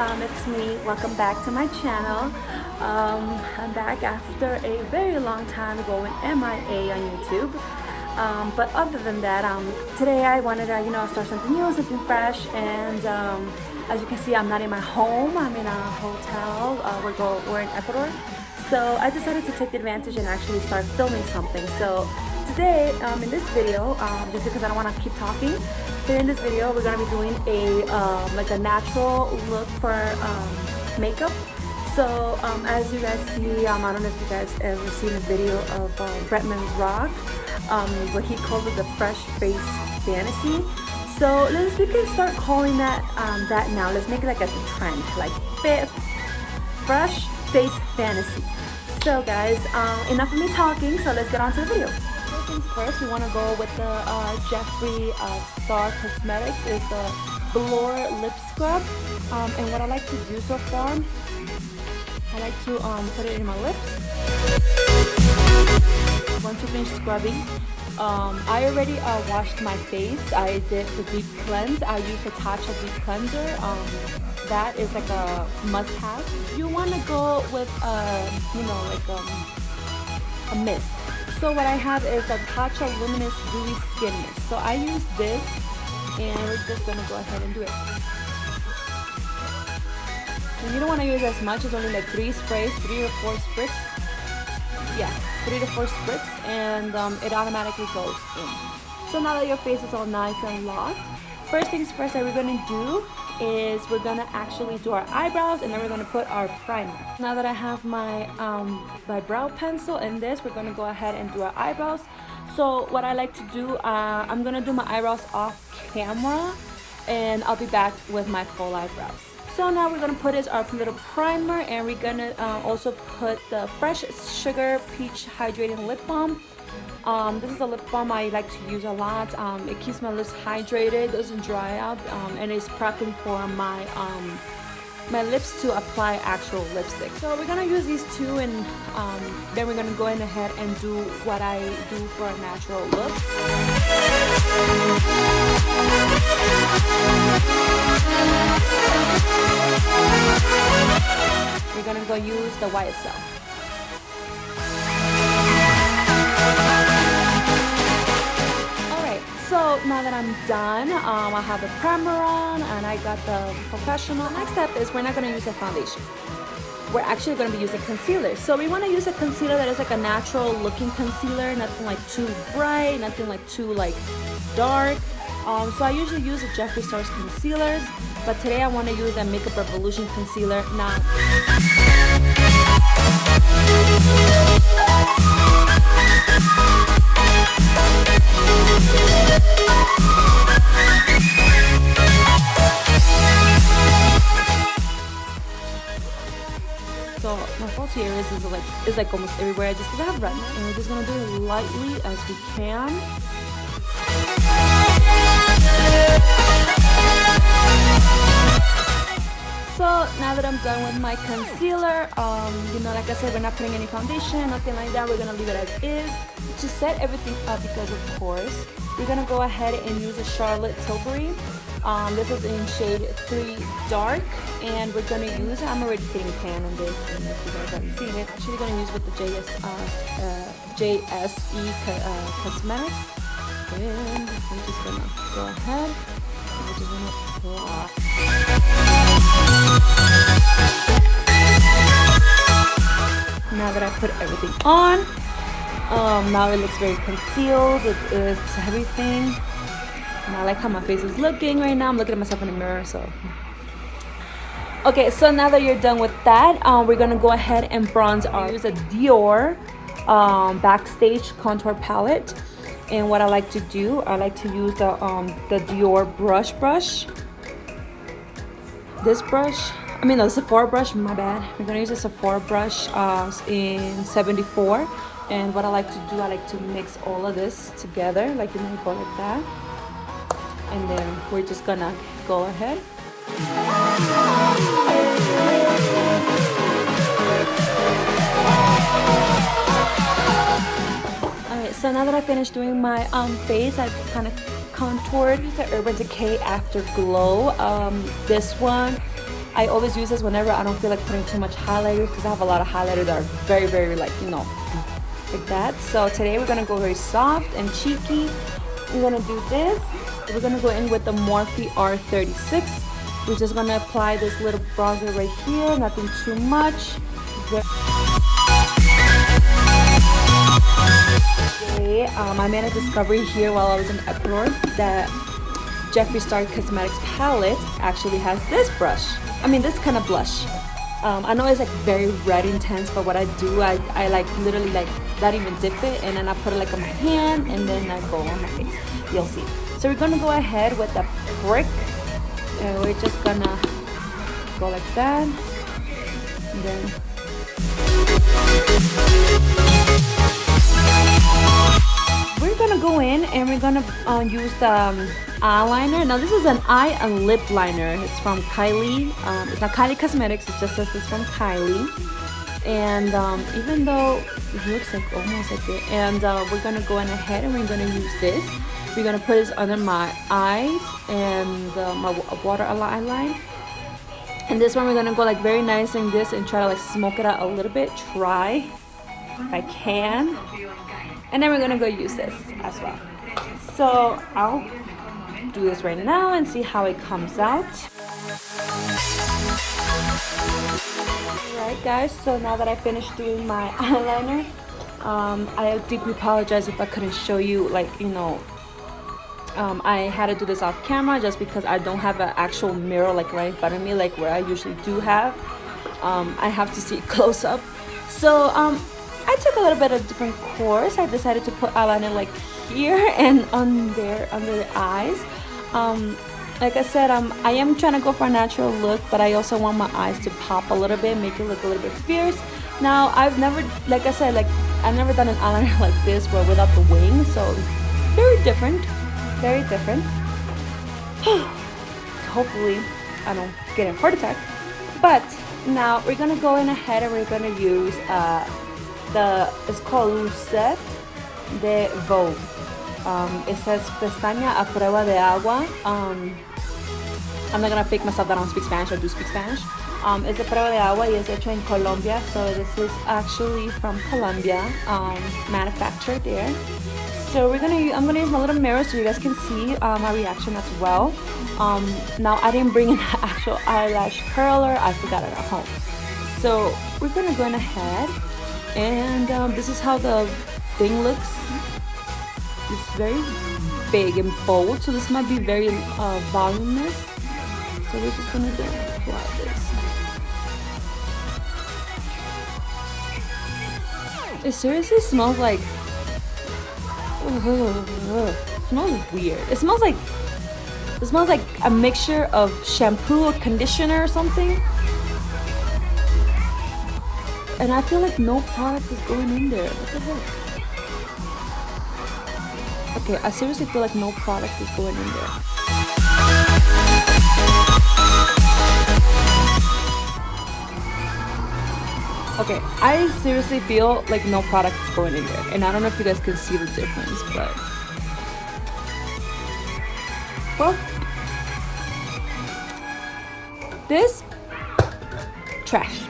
It's me. Welcome back to my channel. I'm back after a very long time going MIA on YouTube. But other than that, today I wanted to, start something new, something fresh. And as you can see, I'm not in my home. I'm in a hotel. We're in Ecuador. So I decided to take the advantage and actually start filming something. So today, in this video, just because I don't want to keep talking, today in this video we're gonna be doing a like a natural look for makeup. So as you guys see, I don't know if you guys ever seen a video of Bretman Rock, where he called it the Fresh Face Fantasy. So we can start calling that that now. Let's make it like a trend, like Fresh Face Fantasy. So guys, enough of me talking, so let's get on to the video. First things first, we want to go with the Jeffree Star Cosmetics. Is the Velour Lip Scrub. And what I like to do so far, I like to put it in my lips. Once you finish scrubbing, I already washed my face. I did the deep cleanse. I used the Tatcha deep cleanser. That is like a must-have. You want to go with a mist. So what I have is the Tatcha Luminous Dewy Skin Mist. So I use this, and we're just gonna go ahead and do it. And you don't want to use as much. It's only like 3 sprays, 3 or 4 spritz. Yeah, 3 to 4 spritz, and it automatically goes in. So now that your face is all nice and locked, first things first that we're gonna do is we're gonna actually do our eyebrows, and then we're gonna put our primer. Now that I have my my brow pencil and this, we're gonna go ahead and do our eyebrows. So what I like to do, I'm gonna do my eyebrows off camera, and I'll be back with my full eyebrows. So now we're gonna put is our little primer, and we're gonna also put the Fresh Sugar Peach Hydrating Lip Balm. This is a lip balm I like to use a lot. It keeps my lips hydrated, doesn't dry out, and is prepping for my my lips to apply actual lipstick. So we're gonna use these two, and then we're gonna go in ahead and do what I do for a natural look. We're gonna go use the YSL. So now that I'm done, I have the primer on and I got the professional. Next step is we're not going to use a foundation. We're actually going to be using concealer. So we want to use a concealer that is like a natural looking concealer, nothing like too bright, nothing like too like dark. So I usually use the Jeffree Star's concealers, but today I want to use a Makeup Revolution concealer. Now, so my fault here is like almost everywhere, just because I have redness, and we're just gonna do it lightly as we can. So now that I'm done with my concealer, like I said, we're not putting any foundation, nothing like that. We're gonna leave it as is. To set everything up, because of course, we're gonna go ahead and use a Charlotte Tilbury. This is in shade 3 Dark, and we're gonna use, I'm already getting tan on this, and if you guys haven't seen it, actually gonna use with the JSE Cosmetics. And we're just gonna go ahead, and we're just gonna block. Now that I put everything on, now it looks very concealed. It is everything. And I like how my face is looking right now. I'm looking at myself in the mirror, so. Okay, so now that you're done with that, we're gonna go ahead and bronze our. Use a Dior Backstage Contour Palette. And what I like to do, I like to use the Dior brush. This brush, the Sephora brush, my bad. We're gonna use a Sephora brush in 74. And what I like to do, I like to mix all of this together, like go like that. And then we're just gonna go ahead. Alright, so now that I finished doing my face, I've kind of contoured. Use the Urban Decay Afterglow. This one I always use this whenever I don't feel like putting too much highlighter, because I have a lot of highlighter that are very, very like, you know, like that. So today we're gonna go very soft and cheeky. We're gonna do this. We're gonna go in with the Morphe R36. We're just gonna apply this little bronzer right here, nothing too much. Okay, I made a discovery here while I was in Ecuador that Jeffree Star Cosmetics palette actually has this brush. I mean, this kind of blush. I know it's like very red intense, but what I do, I like literally like not even dip it, and then I put it like on my hand, and then I go on my face. You'll see. So we're gonna go ahead with the prick, and we're just gonna go like that, and then we're gonna go in and we're gonna use the eyeliner. Now this is an eye and lip liner. It's from Kylie. It's not Kylie Cosmetics. It just says it's from Kylie. And even though it looks like almost like it, and we're gonna go in ahead and we're gonna use this. We're gonna put this under my eyes and my water line. And this one we're gonna go like very nice in this and try to like smoke it out a little bit. Try if I can. And then we're gonna go use this as well. So I'll do this right now and see how it comes out. Alright guys, so now that I finished doing my eyeliner, I deeply apologize if I couldn't show you, like, you know, I had to do this off camera just because I don't have an actual mirror like right in front of me like where I usually do have. I have to see it close up. So I took a little bit of different course. I decided to put eyeliner like here and under the eyes. Like I said, I am trying to go for a natural look, but I also want my eyes to pop a little bit, make it look a little bit fierce. Now, I've never, like I said, like I've never done an eyeliner like this where without the wing, so very different, very different. Hopefully, I don't get a heart attack. But now we're gonna go in ahead and we're gonna use it's called Lucette de Vogue. It says pestaña a prueba de agua. I'm not gonna fake myself that I don't speak Spanish. I do speak Spanish. It's a prueba de agua y es hecho en Colombia. So this is actually from Colombia, manufactured there. So I'm gonna use my little mirror so you guys can see my reaction as well. Now I didn't bring an actual eyelash curler. I forgot it at home. So we're gonna go in ahead, and this is how the thing looks. It's very big and bold, so this might be very voluminous. So we're just gonna go apply this. It seriously smells like. It smells weird. It smells like a mixture of shampoo or conditioner or something. And I feel like no product is going in there. What the heck? Okay, I seriously feel like no product is going in there. Okay, I seriously feel like no product is going in there. And I don't know if you guys can see the difference, but... Well... This... Trash.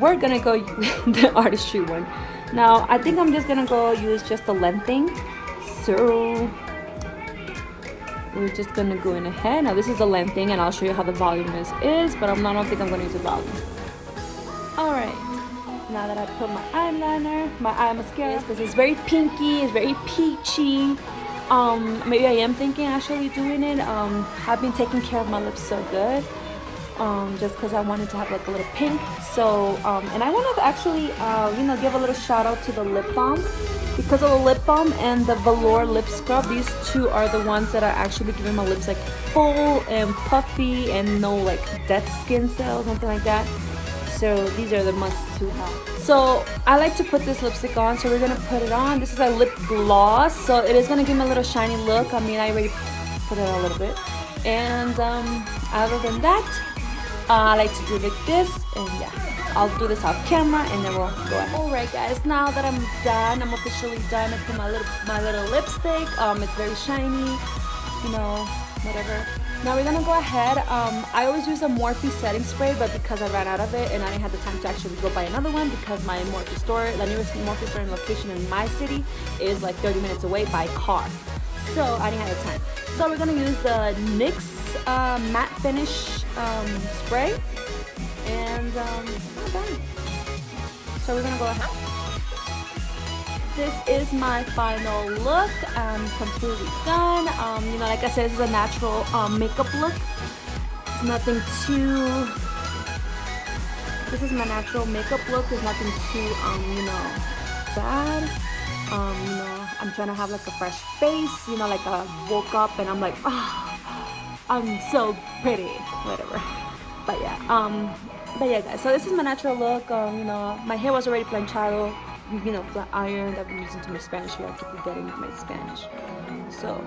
We're gonna go with the artistry one. Now, I think I'm just gonna go use just the lengthening. So we're just gonna go in ahead. Now this is the lengthening, and I'll show you how the volume is, but I don't think I'm gonna use the volume. Alright, now that I put my eyeliner, my eye mascara, because it's very pinky, it's very peachy. Maybe I am thinking actually doing it. I've been taking care of my lips so good. Just because I wanted to have like a little pink. So, and I want to actually, give a little shout out to the lip balm. Because of the lip balm and the velour lip scrub, these two are the ones that are actually giving my lips like full and puffy and no like dead skin cells, something like that. So these are the must to have. So I like to put this lipstick on, so we're gonna put it on. This is a lip gloss, so it is gonna give me a little shiny look. I mean, I already put it on a little bit. And other than that, I like to do it like this, and yeah. I'll do this off camera and then we'll go ahead. Alright guys, now that I'm done, I'm officially done. I put my little lipstick. It's very shiny, whatever. Now we're gonna go ahead. I always use a Morphe setting spray, but because I ran out of it and I didn't have the time to actually go buy another one because my Morphe store, the nearest Morphe store in location in my city, is like 30 minutes away by car. So I didn't have the time. So we're gonna use the NYX matte finish spray, and we're done. So we're gonna go ahead. This is my final look. I'm completely done. You know, like I said, this is a natural makeup look. It's nothing too. This is my natural makeup look. There's nothing too, you know, bad. You know, I'm trying to have like a fresh face. You know, like I woke up and I'm like, oh, I'm so pretty, whatever. But yeah, guys. So this is my natural look. You know, my hair was already planchado. You know, flat ironed. I've been using too much Spanish here. I keep forgetting my Spanish. So,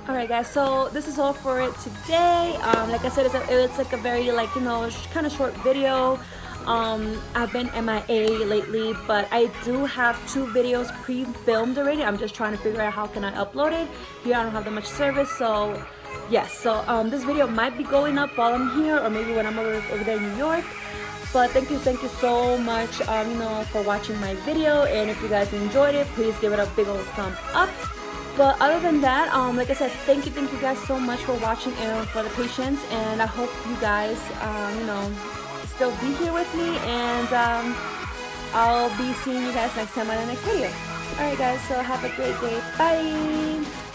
alright guys, so this is all for it today. Like I said, it's like a very, like, you know, kind of short video. I've been MIA lately, but I do have 2 videos pre-filmed already. I'm just trying to figure out how can I upload it. Here I don't have that much service, so yes. So this video might be going up while I'm here, or maybe when I'm over there in New York. But thank you so much, you know, for watching my video. And if you guys enjoyed it, please give it a big old thumb up. But other than that, like I said, thank you guys so much for watching and for the patience. And I hope you guys, you know, still be here with me. And I'll be seeing you guys next time on the next video. Alright guys, so have a great day. Bye!